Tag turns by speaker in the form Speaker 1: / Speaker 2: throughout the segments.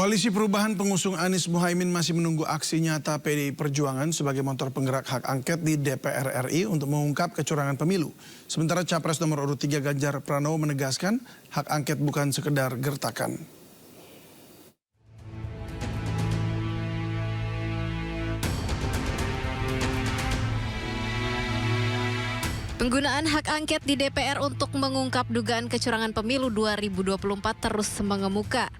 Speaker 1: Koalisi Perubahan pengusung Anies Muhaimin masih menunggu aksi nyata PDI Perjuangan sebagai motor penggerak hak angket di DPR RI untuk mengungkap kecurangan pemilu. Sementara Capres nomor urut 3 Ganjar Pranowo menegaskan hak angket bukan sekedar gertakan.
Speaker 2: Penggunaan hak angket di DPR untuk mengungkap dugaan kecurangan pemilu 2024 terus mengemuka.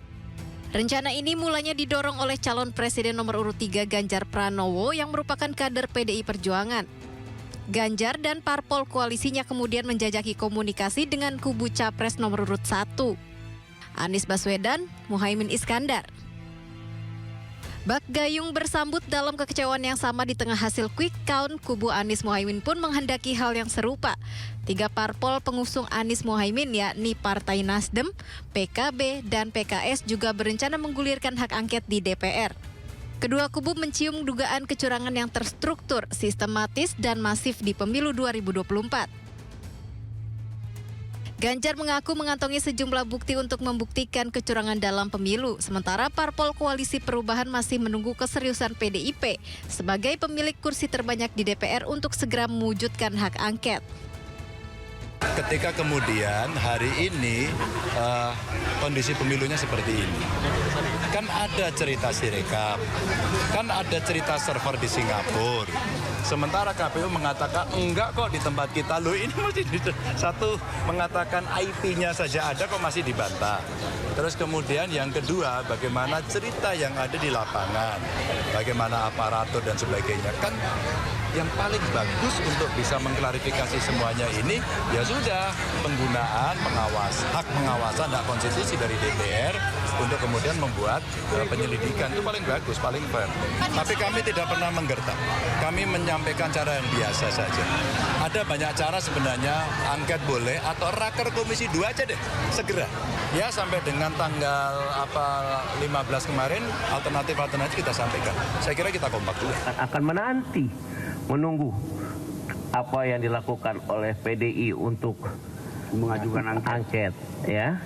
Speaker 2: Rencana ini mulanya didorong oleh calon presiden nomor urut 3 Ganjar Pranowo yang merupakan kader PDI Perjuangan. Ganjar dan parpol koalisinya kemudian menjajaki komunikasi dengan kubu Capres nomor urut 1, Anies Baswedan, Muhaimin Iskandar. Bak gayung bersambut dalam kekecewaan yang sama di tengah hasil quick count, kubu Anies Muhaimin pun menghendaki hal yang serupa. 3 parpol pengusung Anies Muhaimin yakni Partai Nasdem, PKB, dan PKS juga berencana menggulirkan hak angket di DPR. Kedua kubu mencium dugaan kecurangan yang terstruktur, sistematis, dan masif di pemilu 2024. Ganjar mengaku mengantongi sejumlah bukti untuk membuktikan kecurangan dalam pemilu, sementara parpol koalisi perubahan masih menunggu keseriusan PDIP sebagai pemilik kursi terbanyak di DPR untuk segera mewujudkan hak angket.
Speaker 3: Ketika kemudian hari ini kondisi pemilunya seperti ini, kan ada cerita Sirekap, kan ada cerita server di Singapura. Sementara KPU mengatakan enggak kok di tempat kita, loh ini masih satu mengatakan IP-nya saja ada kok masih dibantah. Terus kemudian yang kedua, bagaimana cerita yang ada di lapangan, bagaimana aparatur dan sebagainya. Kan yang paling bagus untuk bisa mengklarifikasi semuanya ini, ya sudah penggunaan hak pengawasan, hak konstitusi dari DPR untuk kemudian membuat penyelidikan itu paling bagus, paling fair. Tapi kami tidak pernah menggertak, kami menyampaikan cara yang biasa saja. Ada banyak cara sebenarnya, angket boleh atau raker komisi 2 aja deh, segera. Ya sampai dengan tanggal 15 kemarin, alternatif kita sampaikan. Saya kira kita kompak juga.
Speaker 4: Akan menunggu apa yang dilakukan oleh PDI untuk mengajukan angket, ya.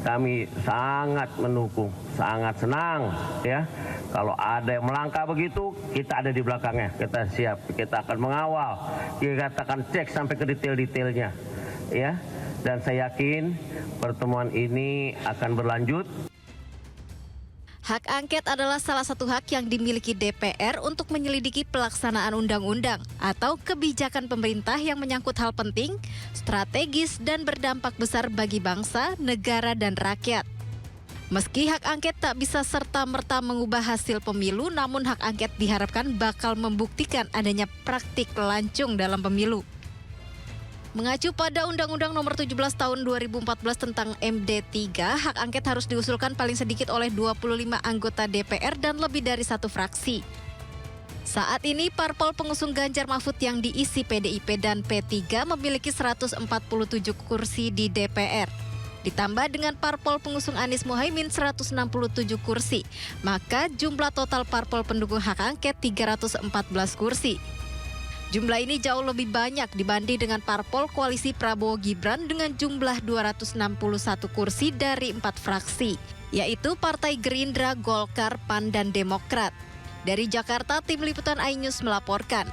Speaker 4: Kami sangat mendukung, sangat senang, ya. Kalau ada yang melangkah begitu, kita ada di belakangnya, kita siap, kita akan mengawal, kita akan cek sampai ke detail-detailnya, ya. Dan saya yakin pertemuan ini akan berlanjut.
Speaker 2: Hak angket adalah salah satu hak yang dimiliki DPR untuk menyelidiki pelaksanaan undang-undang atau kebijakan pemerintah yang menyangkut hal penting, strategis, dan berdampak besar bagi bangsa, negara, dan rakyat. Meski hak angket tak bisa serta-merta mengubah hasil pemilu, namun hak angket diharapkan bakal membuktikan adanya praktik lancung dalam pemilu. Mengacu pada Undang-Undang Nomor 17 Tahun 2014 tentang MD3, hak angket harus diusulkan paling sedikit oleh 25 anggota DPR dan lebih dari 1 fraksi. Saat ini, parpol pengusung Ganjar Mahfud yang diisi PDIP dan P3 memiliki 147 kursi di DPR. Ditambah dengan parpol pengusung Anies Muhaimin 167 kursi, maka jumlah total parpol pendukung hak angket 314 kursi. Jumlah ini jauh lebih banyak dibanding dengan parpol koalisi Prabowo Gibran dengan jumlah 261 kursi dari 4 fraksi, yaitu Partai Gerindra, Golkar, PAN, dan Demokrat. Dari Jakarta, Tim Liputan iNews melaporkan.